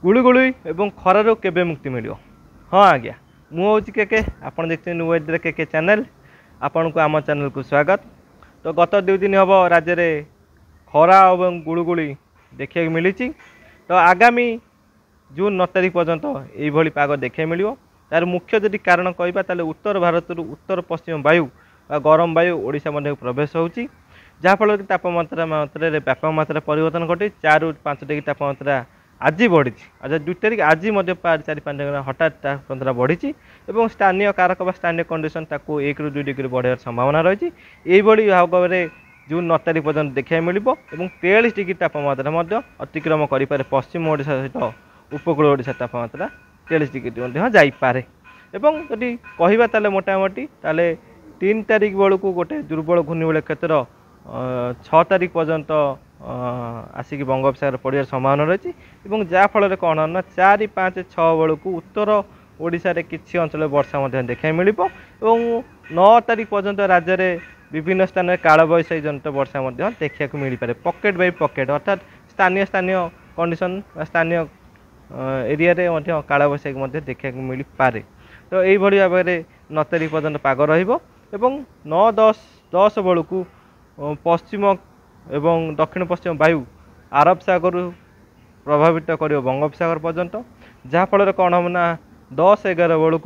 गुळुगुळु एवं खरारू केबे मुक्ति मिल। हाँ आज्ञा मुझे के आप देखते नुआइड्रे के चैनल आपण को आम चैनल को स्वागत। तो गत 2 दिन हम राज्य में खरा और गुळुगुळु देखा मिली। तो आगामी जून 9 तारीख पर्यंत यही पाग देखा मिल। तार मुख्य जदि कारण कहवा उत्तर भारत उत्तर पश्चिम वायु गरम वायु ओडिशा मध्य प्रवेश होची, जहाँफल कि तापमात्रा व्यापक मात्रा परिवर्तन घटे 4 ରୁ 5 डिग्री तापमात्रा आज बढ़ी। अच्छा 2 तारीख आज 4-5 हठात तापमात्रा बढ़ी और स्थानीय कारक स्थानीय कंडीशन ताको 1 ରୁ 2 डिग्री बढ़ार संभावना रही। यही भाव में जून 9 तारीख पर्यंत देखा मिल। 43 डिग्री तापमात्रा अतिक्रम करें पश्चिम ओडिशा सहित उपकूल ओडिशा तापमात्रा 43 डिग्री जापे। एवं जदि कहवा मोटामोटी 3 तारीख बेलू गोटे दुर्बल घूर्णिबल क्षेत्र 6 तारीख पर्यंत आसिक बंगोपसागर पड़ार संभावना रही। जहाँफल कौन ना 4, 5, 6 बेलू उत्तर ओडिशा रे किसी अंचल वर्षा देखा मिल। 9 तारीख पर्यंत राज्य में विभिन्न स्थान में कालबैशाखी जनित वर्षा देखा मिल पारे पकेट बाय पकेट, अर्थात स्थानीय स्थानीय कंडीशन स्थानीय एरिया रे कालबैशाखी देखा मिल पारे। तो यही भाव में 9 तारीख पर्यंत पाग रही। 9, 10 बेलू पश्चिम एवं दक्षिण पश्चिम वायु आरब सागर प्रभावित कर बंगोपसागर पर्यंत, जहाँफल कौन हम ना 10, 11 बेलू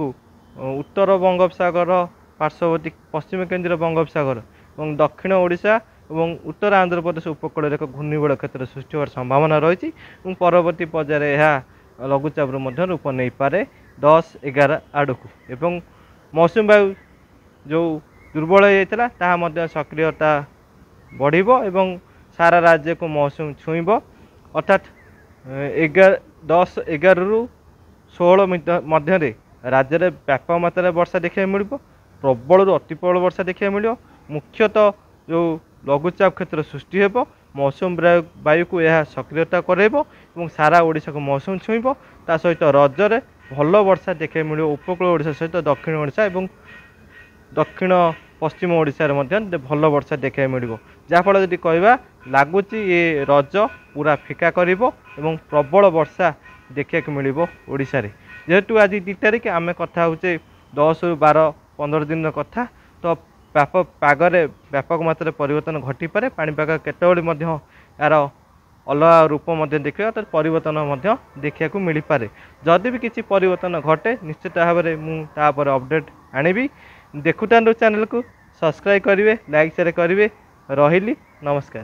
उत्तर बंगोपसागर पार्श्ववर्ती पश्चिम केन्द्रीय बंगोपसागर और दक्षिण ओडिशा और उत्तर आंध्र प्रदेश उपकूल एक घूर्णिबल क्षेत्र सृष्टि होवार संभावना रही। परवर्ती पर्यायर यह लघुचाप रूप नहीं पारे 10, 11 आड़क। एवं मौसुमी वायु जो दुर्बल होता सक्रियता बढ़ सारा राज्य को मौसम छुईब, अर्थात 10, 11 ରୁ 16 मध्य राज्य में व्यापक मात्रा वर्षा देखा मिल। प्रबल अति प्रबल वर्षा देखा मिल। मुख्यतः जो लघुचाप क्षेत्र सृष्टि हो मौसम वायु को यह सक्रियता कराइब और सारा ओडिशा को मौसम छुईब। ता सहित रजरे भल वर्षा देखा मिल उपकूल ओडिशा सहित दक्षिण ओडिशा और दक्षिण पश्चिम ओडिशा भल वर्षा देखा मिल। जहाँफल जदि कहवा लगुच ये रज पूरा फिका कर प्रबल वर्षा देखा मिल ओडिशा रे। जेहेतु आज 2 तारीख आम कथा होचे 10 ରୁ 12, 15 दिन कथा। तो व्यापक पागरे व्यापक मात्रा परिवर्तन घटी पारे। पाणीपाग केतबेले यार अलग रूप देखा तो परिवर्तन देखा मिल पारे। जदि भी किसी परिवर्तन घटे निश्चित भाव में मुझे अपडेट आनिबी। देखुता चैनल को सब्सक्राइब करेंगे, लाइक शेयर करेंगे। रही नमस्कार।